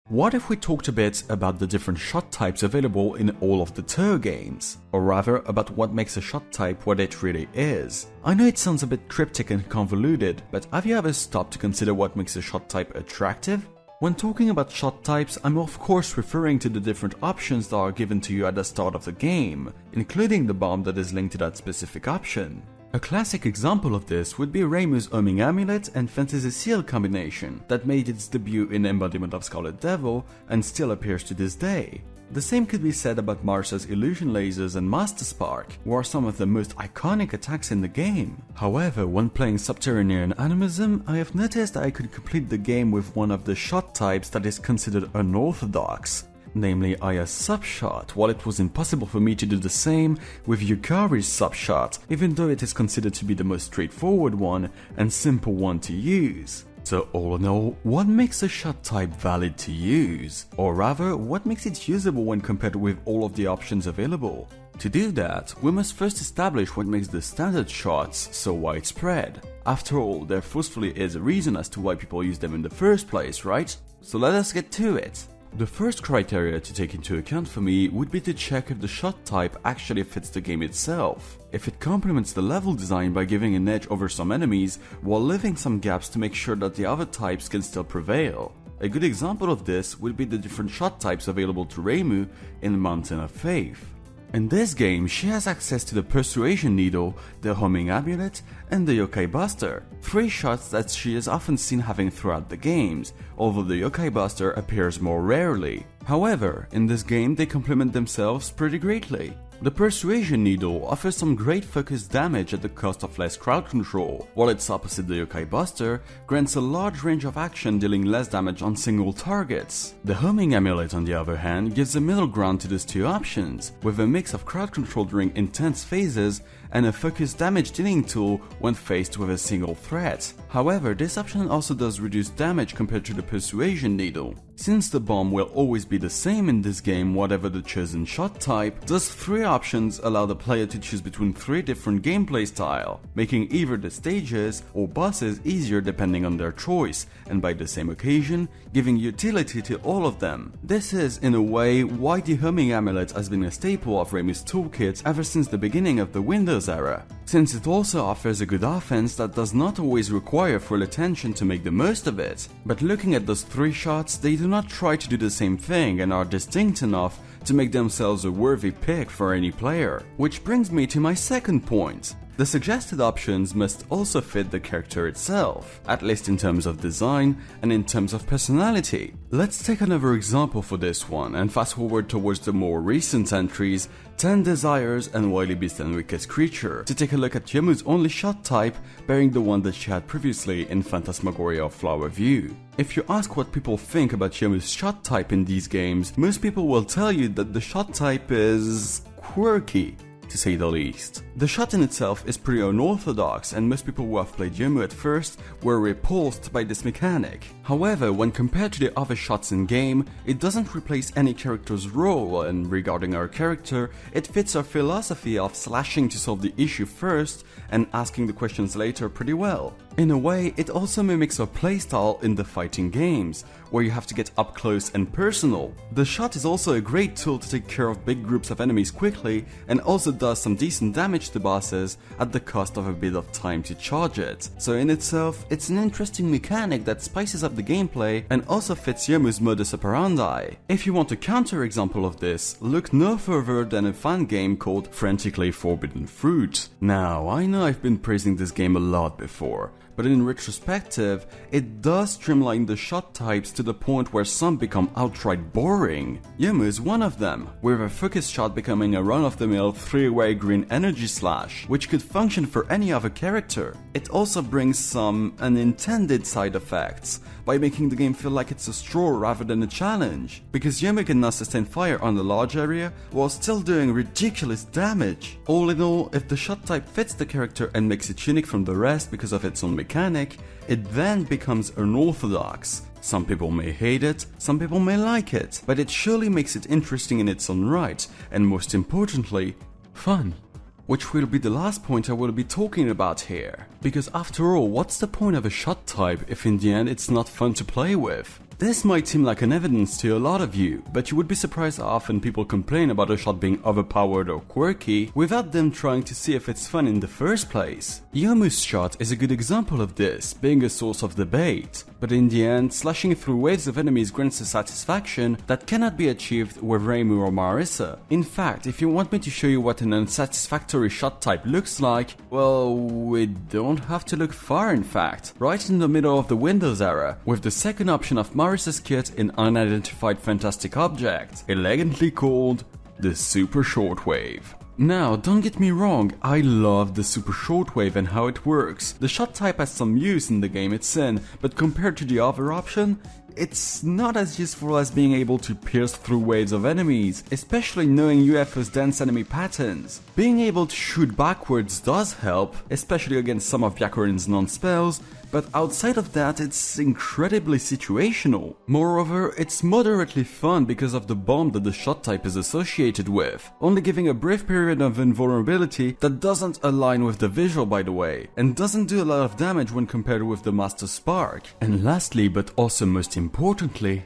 What if we talked a bit about the different shot types available in all of the touhou games? Or rather, about what makes a shot type what it really is. I know it sounds a bit cryptic and convoluted, but have you ever stopped to consider what makes a shot type attractive? When talking about shot types, I'm of course referring to the different options that are given to you at the start of the game, including the bomb that is linked to that specific option. A classic example of this would be Reimu's Homing Amulet and Fantasy Seal combination that made its debut in Embodiment of Scarlet Devil and still appears to this day. The same could be said about Marsa's Illusion Lasers and Master Spark, who are some of the most iconic attacks in the game. However, when playing Subterranean Animism, I have noticed that I could complete the game with one of the shot types that is considered unorthodox, namely Aya's Subshot, while it was impossible for me to do the same with Yukari's Subshot, even though it is considered to be the most straightforward one and simple one to use. So all in all, what makes a shot type valid to use? Or rather, what makes it usable when compared with all of the options available? To do that, we must first establish what makes the standard shots so widespread. After all, there forcefully is a reason as to why people use them in the first place, right? So let us get to it. The first criteria to take into account for me would be to check if the shot type actually fits the game itself. If it complements the level design by giving an edge over some enemies while leaving some gaps to make sure that the other types can still prevail. A good example of this would be the different shot types available to Reimu in Mountain of Faith. In this game, she has access to the Persuasion Needle, the Homing Amulet, and the Yokai Buster, three shots that she is often seen having throughout the games, although the Yokai Buster appears more rarely. However, in this game they complement themselves pretty greatly. The Persuasion Needle offers some great focused damage at the cost of less crowd control, while its opposite, the Yokai Buster, grants a large range of action dealing less damage on single targets. The Homing Amulet, on the other hand, gives a middle ground to these two options, with a mix of crowd control during intense phases and a focused damage dealing tool when faced with a single threat. However, this option also does reduce damage compared to the Persuasion Needle. Since the bomb will always be the same in this game whatever the chosen shot type, those three options allow the player to choose between three different gameplay styles, making either the stages or bosses easier depending on their choice, and by the same occasion, giving utility to all of them. This is, in a way, why the Homing Amulet has been a staple of Reimu's toolkit ever since the beginning of the Windows era, since it also offers a good offense that does not always require full attention to make the most of it. But looking at those three shots, they do not try to do the same thing and are distinct enough to make themselves a worthy pick for any player. Which brings me to my second point. The suggested options must also fit the character itself, at least in terms of design and in terms of personality. Let's take another example for this one and fast forward towards the more recent entries, 10 Desires and Wily Beast and Weakest Creature, to take a look at Yomu's only shot type, bearing the one that she had previously in Phantasmagoria of Flower View. If you ask what people think about Yomu's shot type in these games, most people will tell you that the shot type is quirky, to say the least. The shot in itself is pretty unorthodox, and most people who have played Yomu at first were repulsed by this mechanic. However, when compared to the other shots in game, it doesn't replace any character's role, and regarding our character, it fits our philosophy of slashing to solve the issue first and asking the questions later pretty well. In a way, it also mimics our playstyle in the fighting games, where you have to get up close and personal. The shot is also a great tool to take care of big groups of enemies quickly, and also does some decent damage to bosses at the cost of a bit of time to charge it. So in itself, it's an interesting mechanic that spices up the gameplay and also fits Yomu's modus operandi. If you want a counter-example of this, look no further than a fun game called Frantically Forbidden Fruit. Now, I know I've been praising this game a lot before, but in retrospective, it does streamline the shot types to the point where some become outright boring. Yomu is one of them, with a focus shot becoming a run-of-the-mill 3-way green energy slash, which could function for any other character. It also brings some unintended side effects, by making the game feel like it's a stroll rather than a challenge, because Yomu can now sustain fire on a large area while still doing ridiculous damage. All in all, if the shot type fits the character and makes it unique from the rest because of its own mechanic, it then becomes unorthodox. Some people may hate it, some people may like it, but it surely makes it interesting in its own right, and most importantly, fun. Which will be the last point I will be talking about here. Because after all, what's the point of a shot type if in the end it's not fun to play with? This might seem like an evidence to a lot of you, but you would be surprised how often people complain about a shot being overpowered or quirky without them trying to see if it's fun in the first place. Yomu's shot is a good example of this, being a source of debate, but in the end, slashing through waves of enemies grants a satisfaction that cannot be achieved with Reimu or Marisa. In fact, if you want me to show you what an unsatisfactory shot type looks like, well, we don't have to look far in fact. Right in the middle of the Windows era, with the second option of Marisa's kit in Unidentified Fantastic Object, elegantly called the super-shortwave. Now, don't get me wrong, I love the super-shortwave and how it works. The shot type has some use in the game it's in, but compared to the other option, it's not as useful as being able to pierce through waves of enemies, especially knowing UFO's dance enemy patterns. Being able to shoot backwards does help, especially against some of Byakuren's non-spells, but outside of that, it's incredibly situational. Moreover, it's moderately fun because of the bomb that the shot type is associated with, only giving a brief period of invulnerability that doesn't align with the visual, by the way, and doesn't do a lot of damage when compared with the Master Spark. And lastly, but also most importantly,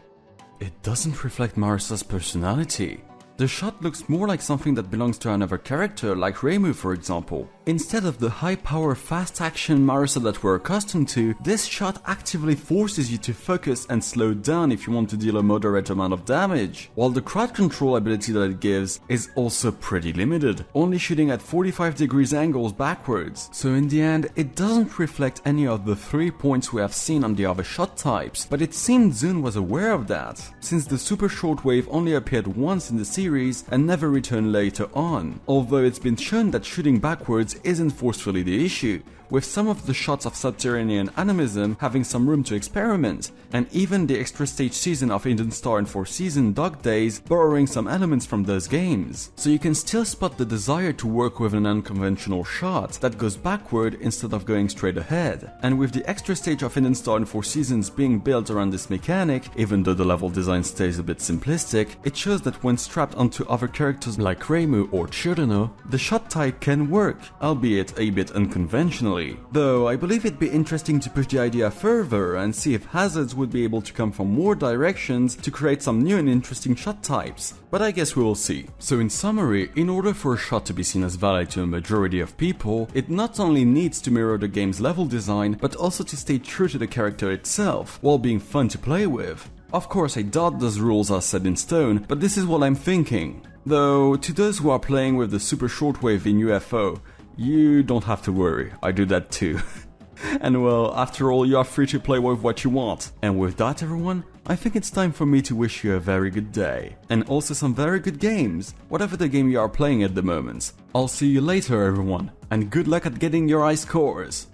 it doesn't reflect Marisa's personality. The shot looks more like something that belongs to another character, like Reimu for example. Instead of the high-power, fast-action Marisa that we're accustomed to, this shot actively forces you to focus and slow down if you want to deal a moderate amount of damage, while the crowd control ability that it gives is also pretty limited, only shooting at 45 degrees angles backwards. So in the end, it doesn't reflect any of the 3 points we have seen on the other shot types, but it seemed Zune was aware of that, since the super-shortwave only appeared once in the series and never returned later on, although it's been shown that shooting backwards isn't forcefully the issue, with some of the shots of subterranean animism having some room to experiment, and even the extra stage season of Hidden Star and Four Season Dog Days borrowing some elements from those games. So you can still spot the desire to work with an unconventional shot that goes backward instead of going straight ahead. And with the extra stage of Hidden Star and Four Seasons being built around this mechanic, even though the level design stays a bit simplistic, it shows that when strapped onto other characters like Reimu or Chirano, the shot type can work, albeit a bit unconventionally. Though I believe it'd be interesting to push the idea further and see if hazards would be able to come from more directions to create some new and interesting shot types, but I guess we will see. So in summary, in order for a shot to be seen as valid to a majority of people, it not only needs to mirror the game's level design, but also to stay true to the character itself, while being fun to play with. Of course, I doubt those rules are set in stone, but this is what I'm thinking. Though, to those who are playing with the super-shortwave in UFO, you don't have to worry, I do that too. And well, after all, you are free to play with what you want. And with that everyone, I think it's time for me to wish you a very good day. And also some very good games, whatever the game you are playing at the moment. I'll see you later everyone, and good luck at getting your high scores.